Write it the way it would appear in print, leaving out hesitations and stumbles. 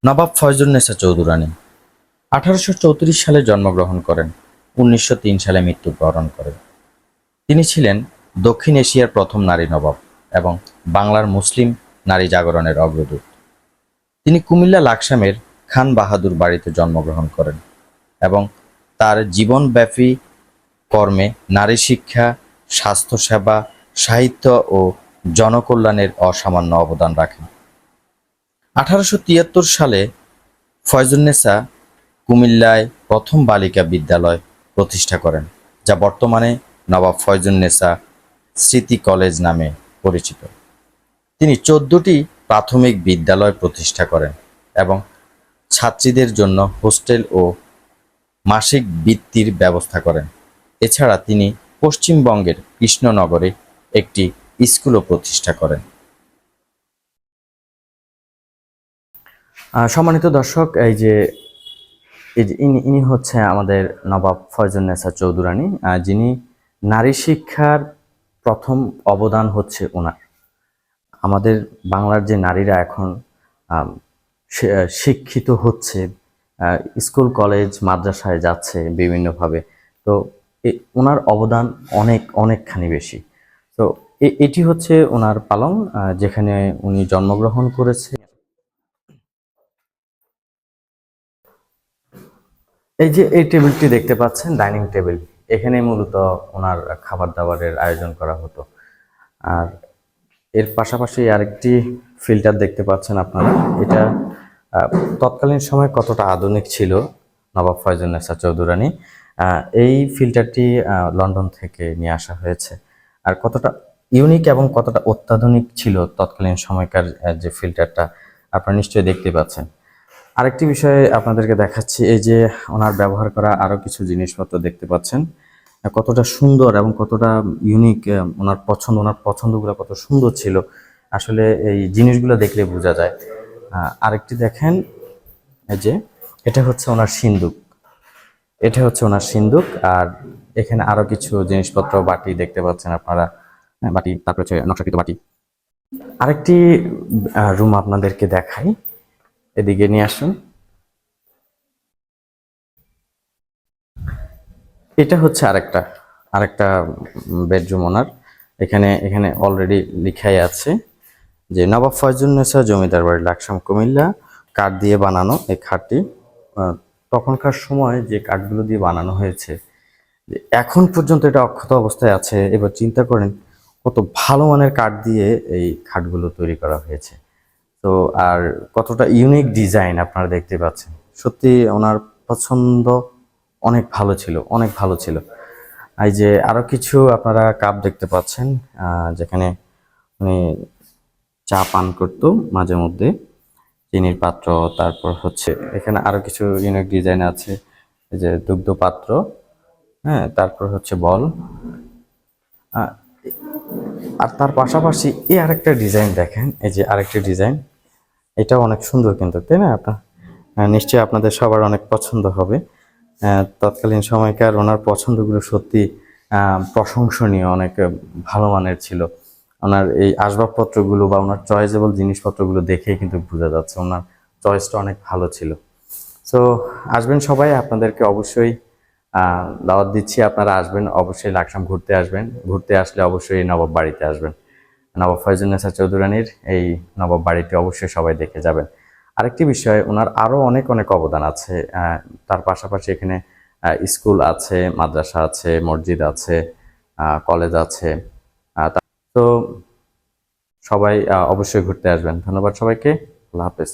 নবাব ফয়জুন্নেছা চৌধুরানী 1834 সালে জন্মগ্রহণ করেন, 1903 সালে মৃত্যুবরণ করেন। তিনি ছিলেন দক্ষিণ এশিয়ার প্রথম নারী নবাব এবং বাংলার মুসলিম নারী জাগরণের অগ্রদূত। তিনি কুমিল্লা লাকসামের খান বাহাদুর বাড়িতে জন্মগ্রহণ করেন এবং তার জীবনব্যাপী কর্মে নারী শিক্ষা, স্বাস্থ্যসেবা, সাহিত্য ও জনকল্যাণের অসামান্য অবদান রাখেন। 1873 সালে ফয়জুন্নেছা কুমিল্লায় প্রথম বালিকা বিদ্যালয় প্রতিষ্ঠা করেন, যা বর্তমানে নবাব ফয়জুন্নেছা স্মৃতি কলেজ নামে পরিচিত। তিনি 14টি প্রাথমিক বিদ্যালয় প্রতিষ্ঠা করেন এবং ছাত্রীদের জন্য হোস্টেল ও মাসিক বৃত্তির ব্যবস্থা করেন। এছাড়া তিনি পশ্চিমবঙ্গের কৃষ্ণনগরে একটি স্কুলও প্রতিষ্ঠা করেন। সম্মানিত দর্শক, ইনি হচ্ছে আমাদের নবাব ফয়জুন্নেছা চৌধুরানী, যিনি নারী শিক্ষার প্রথম অবদান হচ্ছে ওনার। আমাদের বাংলার যে নারীরা এখন শিক্ষিত হচ্ছে, স্কুল কলেজ মাদ্রাসায় যাচ্ছে বিভিন্নভাবে, তো ওনার অবদান অনেকখানি বেশি। তো এটি হচ্ছে ওনার পালং, যেখানে উনি জন্মগ্রহণ করেছে। এই টেবিলটি দেখতে পাচ্ছেন, ডাইনিং টেবিল। এখানে মূলত ওনার খাবার দাবারের আয়োজন করা হতো। আর এর পাশাপাশি আরেকটি ফিল্টার দেখতে পাচ্ছেন আপনারা। এটা তৎকালীন সময় কতটা আধুনিক ছিল নবাব ফয়জুন্নেছা চৌধুরানী, এই ফিল্টারটি লন্ডন থেকে নিয়ে আসা হয়েছে। আর কতটা ইউনিক এবং কতটা অত্যাধুনিক ছিল তৎকালীন সময়কার যে ফিল্টারটা, আপনারা নিশ্চয়ই দেখতে পাচ্ছেন। আরেকটি বিষয়ে আপনাদেরকে দেখাচ্ছি, এই যে ওনার ব্যবহার করা আরো কিছু জিনিসপত্র দেখতে পাচ্ছেন, কতটা সুন্দর এবং কতটা ইউনিক। ওনার পছন্দগুলো কত সুন্দর ছিল, আসলে এই জিনিসগুলো দেখলে বোঝা যায়। আরেকটি দেখেন, এই যে এটা হচ্ছে ওনার সিন্দুক। আর এখানে আরো কিছু জিনিসপত্র, বাটি দেখতে পাচ্ছেন আপনারা, বাটি, তারপর হচ্ছে নকশাকৃত বাটি। আরেকটি রুম আপনাদেরকে দেখাই, এদিকে নিয়ে আসুন। এটা হচ্ছে আরেকটা বেডরুম ওনার। এখানে অলরেডি লিখাই আছে যে নবাব ফয়জুন্নেছা জমিদার বাড়ি, লাকসাম, কুমিল্লা, কাঠ দিয়ে বানানো এই খাটটি। তখনকার সময় যে কাঠগুলো দিয়ে বানানো হয়েছে, এখন পর্যন্ত এটা অক্ষত অবস্থায় আছে। এবার চিন্তা করেন কত ভালো মানের কাঠ দিয়ে এই খাটগুলো তৈরি করা হয়েছে। তো আর কতটা ইউনিক ডিজাইন আপনারা দেখতে পাচ্ছেন। সত্যি ওনার পছন্দ অনেক ভালো ছিল। এই যে আরো কিছু আপনারা কাপ দেখতে পাচ্ছেন, যেখানে উনি চা পান করতো মাঝে মধ্যে, চিনির পাত্র। তারপর হচ্ছে এখানে আরো কিছু ইউনিক ডিজাইন আছে, এই যে দুগ্ধ পাত্র, হ্যাঁ, তারপর হচ্ছে বল। আর তার পাশাপাশি এই আরেকটা ডিজাইন দেখেন, এই যে আরেকটি ডিজাইন, এটাও অনেক সুন্দর কিন্তু, তাই না? নিশ্চয়ই আপনাদের সবার অনেক পছন্দ হবে। তৎকালীন সময়কার ওনার পছন্দগুলো সত্যি প্রশংসনীয়, অনেক ভালো মানের ছিল। ওনার এই আসবাবপত্রগুলো বা ওনার চয়েসেবল জিনিসপত্রগুলো দেখেই কিন্তু বোঝা যাচ্ছে ওনার চয়েসটা অনেক ভালো ছিল। সো আসবেন সবাই, আপনাদেরকে অবশ্যই দাওয়াত দিচ্ছি, আপনারা আসবেন অবশ্যই, লাকসাম ঘুরতে আসবেন। ঘুরতে আসলে অবশ্যই এই নবাব বাড়িতে আসবেন। নবাব ফয়জুন্নেছা চৌধুরানীর এই নবাব বাড়িটি অবশ্যই সবাই দেখে যাবেন। আরেকটি বিষয়, ওনার আরো অনেক অবদান আছে। তার পাশাপাশি এখানে স্কুল আছে, মাদ্রাসা আছে, মসজিদ আছে, কলেজ আছে। তো সবাই অবশ্যই ঘুরতে আসবেন। ধন্যবাদ সবাইকে, আল্লাহ হাফেজ।